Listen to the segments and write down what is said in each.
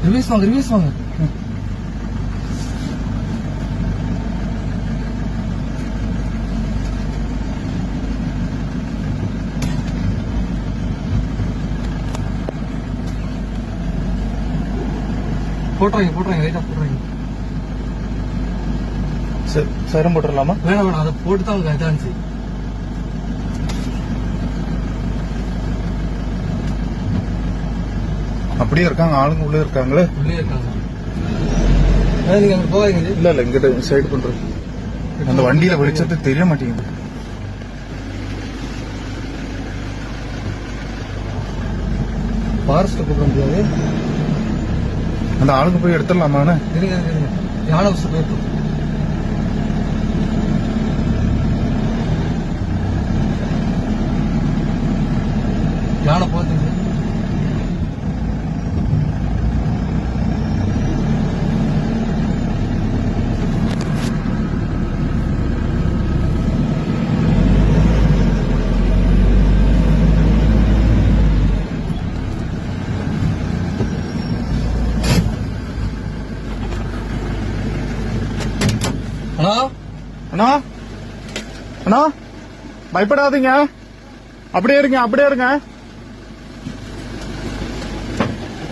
Reverse வாங்க போட்டுறாங்க ரைட்டா போட்டுறாங்க. சைரம் போட்டுடலாமா? வேணாம் அதை போட்டு தான் அவங்க இதாச்சு. அப்படியே இருக்காங்க ஆளுங்க, உள்ளே இருக்காங்களே. உள்ளே இருக்காங்க. நீங்க அங்க போவாங்க. இல்ல இங்கிட்ட சைடு பண்றது. அந்த வண்டியில வெளிச்சத்து தெரிய மாட்டேங்குது. ஃபாரஸ்ட் கூப்பிட முடியாது. அந்த ஆளுங்க போய் எடுத்துடலாமாண்ணே? இருங்க யானை வசதி போயிட்டு யானை போகுது. அண்ணா அண்ணா பயப்படாதீங்க, அப்படியே இருங்க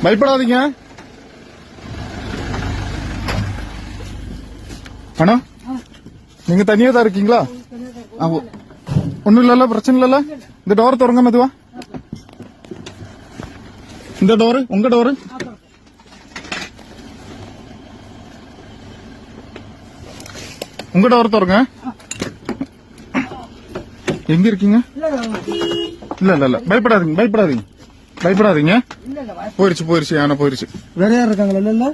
பயப்படாதீங்க. அண்ணா நீங்க தனியா தான் இருக்கீங்களா? ஒண்ணும் இல்லல்ல, பிரச்சனை இல்லல்ல. இந்த டோர் திறங்க மெதுவா. இந்த டோரு உங்க டோரு. உங்க டோர் திறங்க. எங்க இருக்கீங்க? இல்ல பயப்படாதீங்க. போயிருச்சு யானை போயிருச்சு. வேற யார் இருக்காங்களா? இல்ல